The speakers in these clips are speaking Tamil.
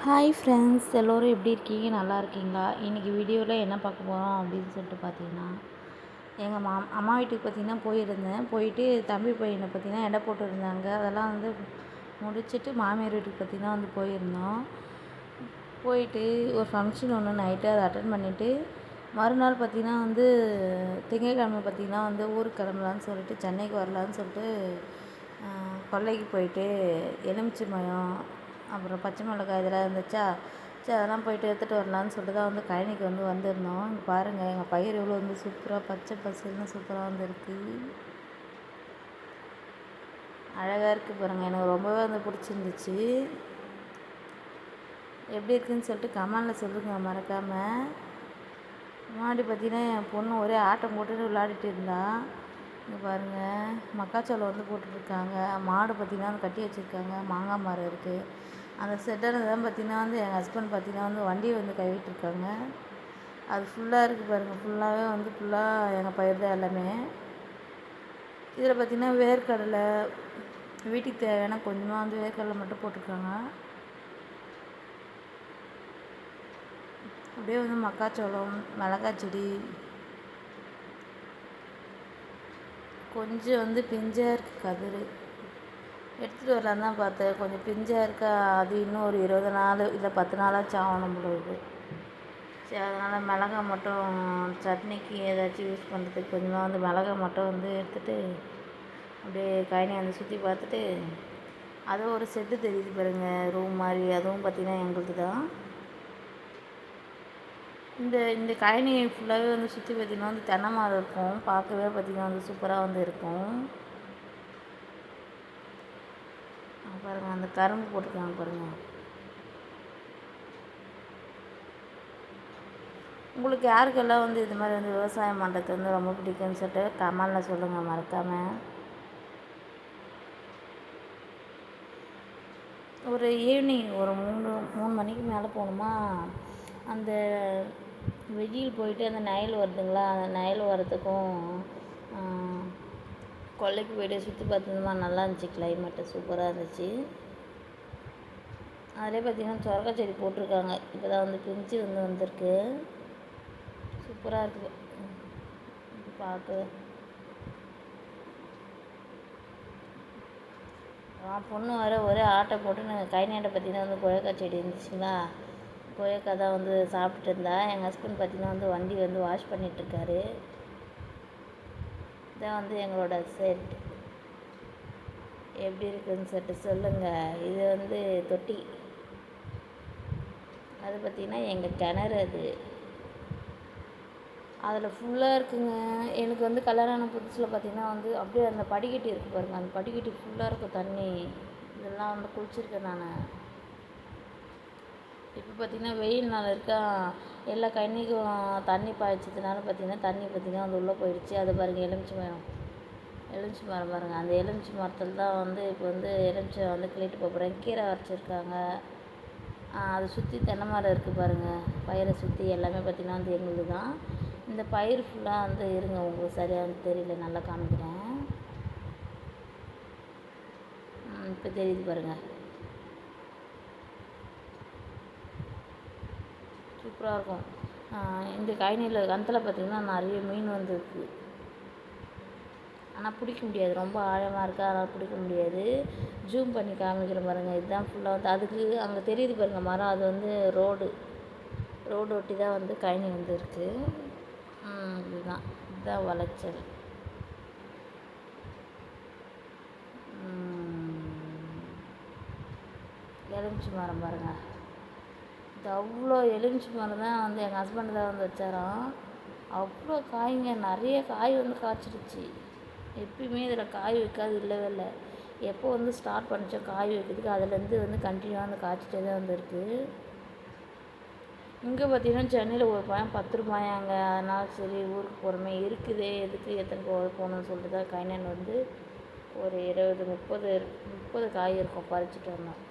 ஹாய் ஃப்ரெண்ட்ஸ், எல்லோரும் எப்படி இருக்கீங்க? நல்லா இருக்கீங்களா? இன்றைக்கி வீடியோவில் என்ன பார்க்க போகிறோம் அப்படின்னு சொல்லிட்டு பார்த்தீங்கன்னா, எங்கள் அம்மா வீட்டுக்கு பார்த்திங்கன்னா போயிருந்தேன். போயிட்டு தம்பி பையனை பார்த்திங்கன்னா எடை போட்டுருந்தாங்க. அதெல்லாம் வந்து முடிச்சுட்டு மாமியார் வீட்டுக்கு பார்த்திங்கன்னா வந்து போயிருந்தோம். போயிட்டு ஒரு ஃபங்க்ஷன் ஒன்று நைட்டு அதை அட்டன் பண்ணிவிட்டு மறுநாள் பார்த்திங்கன்னா வந்து திங்கட்கிழமை பார்த்திங்கன்னா வந்து ஊருக்கு கிளம்பலான்னு சொல்லிட்டு சென்னைக்கு வரலான்னு சொல்லிட்டு கொல்லைக்கு போயிட்டு எலுமிச்சம்பழம் அப்புறம் பச்சை மிளகாய் இதெல்லாம் இருந்துச்சா, சரி அதெல்லாம் போயிட்டு எடுத்துகிட்டு வரலான்னு சொல்லிட்டு தான் வந்து கழனிக்கு வந்து வந்திருந்தோம். இங்கே பாருங்கள் எங்கள் பயிர் எவ்வளோ வந்து சூப்பராக பச்சை பசேல்னு சூப்பராக வந்துருக்கு, அழகாக இருக்குது பாருங்கள். எனக்கு ரொம்பவே வந்து பிடிச்சிருந்துச்சு. எப்படி இருக்குதுன்னு சொல்லிட்டு கமெண்டில் சொல்லுங்கள் மறக்காமல். முன்னாடி பார்த்திங்கன்னா என் பொண்ணு ஒரே ஆட்டம் போட்டுட்டு விளையாடிட்டு இருந்தா. இங்கே பாருங்கள் மக்காச்சோளம் வந்து போட்டுட்ருக்காங்க. மாடு பார்த்திங்கன்னா வந்து கட்டி வச்சுருக்காங்க. மாங்காய் மரம் இருக்குது. அந்த செட்டில் தான் பார்த்திங்கன்னா வந்து எங்கள் ஹஸ்பண்ட் பார்த்திங்கன்னா வந்து வண்டியை வந்து கழுவிட்டுருக்காங்க. அது ஃபுல்லாக இருக்குது பாருங்கள். ஃபுல்லாகவே வந்து ஃபுல்லாக எங்கள் பயிர் தான் எல்லாமே. இதில் பார்த்திங்கன்னா வேர்க்கடலை, வீட்டுக்கு தேவையான கொஞ்சமாக வந்து வேர்க்கடலை மட்டும் போட்டிருக்காங்க. அப்படியே வந்து மக்காச்சோளம், மிளகாய் செடி, கொஞ்சம் வந்து பிஞ்சாக இருக்குது கதிர். எடுத்துகிட்டு வரலான்னு தான் பார்த்தேன். கொஞ்சம் பிஞ்சாக இருக்கா, அது இன்னும் ஒரு 20 நாள் இல்லை 10 நாளாச்சும் ஆகணும் போல இருக்குது. சரி அதனால் மிளகாய் மட்டும் சட்னிக்கு ஏதாச்சும் யூஸ் பண்ணுறதுக்கு கொஞ்சமாக வந்து மிளகாய் மட்டும் வந்து எடுத்துகிட்டு அப்படியே கழனியை வந்து சுற்றி பார்த்துட்டு, அதுவும் ஒரு செட்டு தெரியுது பாருங்கள், ரூம் மாதிரி. அதுவும் பார்த்திங்கன்னா எங்களுக்கு தான். இந்த கழனி ஃபுல்லாகவே வந்து சுற்றி பார்த்திங்கன்னா வந்து தென்னை மரம் இருக்கும். பார்க்கவே பார்த்திங்கன்னா வந்து சூப்பராக வந்து இருக்கும். பாருங்கள் அந்த கரும்பு போட்டிருக்காங்க பாருங்கள். உங்களுக்கு யாருக்கெல்லாம் வந்து இது மாதிரி வந்து விவசாயம் பண்ணுறது வந்து ரொம்ப பிடிக்கும்னு சொல்லிட்டு கமெண்டில் சொல்லுங்கள் மறக்காமல். ஒரு ஈவினிங் ஒரு 3 மணிக்கு மேலே போகணுமா, அந்த வெயில் போயிட்டு அந்த நயல் வருதுங்களா, அந்த நயல் வரத்துக்கும் கொல்லைக்கு போய்ட்டு சுற்றி பார்த்துருந்தோமா, நல்லா இருந்துச்சு. கிளைமேட்டு சூப்பராக இருந்துச்சு. அதிலே பார்த்திங்கன்னா சொரக்காய் செடி போட்டிருக்காங்க. இப்போ தான் வந்து பிஞ்சு வந்திருக்கு. சூப்பராக இருக்குது பார்க்க. பொண்ணு வர ஒரே ஆட்டை போட்டு நாங்கள் கைநாட்டை பார்த்திங்கன்னா வந்து கொய்யாக்காய் செடி இருந்துச்சுங்களா, கொய்யாக்காய் தான் வந்து சாப்பிட்டுட்டு இருந்தா. எங்கள் ஹஸ்பண்ட் பார்த்திங்கன்னா வந்து வண்டி வந்து வாஷ் பண்ணிகிட்ருக்காரு. இதான் வந்து எங்களோட செட். எப்படி இருக்குதுன்னு சொல்லிட்டு சொல்லுங்கள். இது வந்து தொட்டி, அது பார்த்திங்கன்னா எங்கள் கிணறு. அதில் ஃபுல்லாக இருக்குங்க. எனக்கு வந்து கல்யாணம் ஆன புதுசில் பார்த்திங்கன்னா வந்து அப்படியே அந்த படிக்கட்டு இருக்குது பாருங்கள், அந்த படிக்கட்டு ஃபுல்லாக இருக்கும் தண்ணி. இதெல்லாம் வந்து குளிச்சிருக்கேன் நான். இப்போ பார்த்திங்கன்னா வெயில் நாள் இருக்கா, எல்லா கண்ணிக்கும் தண்ணி பாய்ச்சதுனால பார்த்திங்கன்னா தண்ணி பார்த்திங்கன்னா வந்து உள்ளே போயிடுச்சு. அது பாருங்கள் எலுமிச்சை மரம் பாருங்கள். அந்த எலுமிச்சை மரத்தில் தான் வந்து இப்போ வந்து எலுமிச்சை வந்து கிளிட்டு போகிறேன். கீரை வரைச்சிருக்காங்க. அதை சுற்றி தென்னை மரம் இருக்குது பாருங்கள். பயிரை சுற்றி எல்லாமே பார்த்திங்கன்னா வந்து எங்களுது தான். இந்த பயிர் ஃபுல்லாக வந்து இருங்க, உங்களுக்கு சரியாக தெரியல, நல்லா காமிக்கிறேன். இப்போ தெரியுது பாருங்கள், சூப்பராக இருக்கும். இந்த கழனியில் கணத்தில் பார்த்திங்கன்னா நிறைய மீன் வந்துருக்கு. ஆனால் பிடிக்க முடியாது, ரொம்ப ஆழமாக இருக்குது, அதனால் பிடிக்க முடியாது. ஜூம் பண்ணி காமிக்கிறேன் பாருங்கள். இதுதான் ஃபுல்லாக வந்து அதுக்கு அங்கே தெரியுது பாருங்கள் மரம். அது வந்து ரோடு ஒட்டி தான் வந்து கழனி வந்து இருக்குது. இதுதான் விளைச்சல். எலுமிச்சை மரம் பாருங்கள். இது அவ்வளோ எலுமிச்சை மரம் தான் வந்து எங்கள் ஹஸ்பண்ட் தான் வந்து வச்சாராம். அவ்வளோ காய்ங்க, நிறைய காய் வந்து காய்ச்சிடுச்சு. எப்பயுமே இதில் காய் வைக்காது இல்லவே இல்லை. எப்போ வந்து ஸ்டார்ட் பண்ணிச்சோ காய் வைக்கிறதுக்கு, அதுலேருந்து வந்து கண்டினியூவாக வந்து காய்ச்சிட்டே தான் வந்துருக்கு. இங்கே பார்த்திங்கன்னா சென்னையில் ஒரு பழம் 10 ரூபாயாங்க. அதனால் சரி ஊருக்கு போகிறோமே, இருக்குதே எதுக்கு எத்தனை போகணும்னு சொல்லிட்டு தான் கைநான் வந்து ஒரு 20-30 காய் இருக்கும் பறிச்சுட்டு வந்தோம்.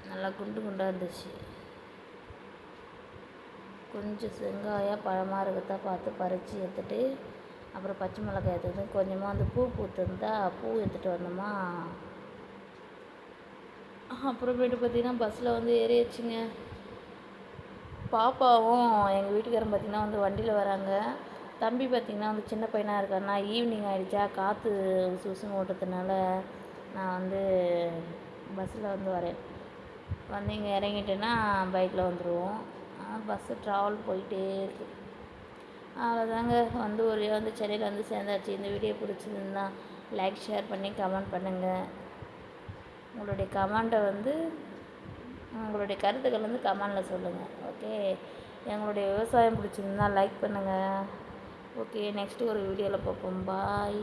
நல்லா குண்டு குண்டாக இருந்துச்சு. கொஞ்சம் செங்காயாக பழமாக இருக்கிறதா பார்த்து பறித்து எடுத்துகிட்டு, அப்புறம் பச்சை மிளகாய் எடுத்துகிட்டு கொஞ்சமாக வந்து பூ பூத்துருந்தா பூ எடுத்துகிட்டு வந்தோமா, அப்புறமேட்டு பார்த்திங்கன்னா பஸ்ஸில் வந்து ஏறியாச்சுங்க. பாப்பாவும் எங்கள் வீட்டுக்காரரும் பார்த்திங்கன்னா வந்து வண்டியில் வராங்க. தம்பி பார்த்திங்கன்னா வந்து சின்ன பையனாக இருக்காருனா ஈவினிங் ஆகிடுச்சா காற்று உசு உசுன்னு ஓட்டுறதுனால நான் வந்து பஸ்ஸில் வந்து வரேன். வந்து இங்கே இறங்கிட்டேன்னா பைக்கில் வந்துடுவோம். பஸ்ஸு ட்ராவல் போயிட்டே இருக்குது. அவ்வளோதாங்க. வந்து ஒரு வந்து சென்னையில் வந்து சேர்ந்தாச்சு. இந்த வீடியோ பிடிச்சிருந்தா லைக் ஷேர் பண்ணி கமெண்ட் பண்ணுங்கள். உங்களுடைய கமெண்ட்டை வந்து உங்களுடைய கருத்துக்கள் வந்து கமெண்டில் சொல்லுங்கள். ஓகே, எங்களுடைய விவசாயம் பிடிச்சிருந்தா லைக் பண்ணுங்கள். ஓகே, நெக்ஸ்ட்டு ஒரு வீடியோவில் பார்ப்போம். பாய்.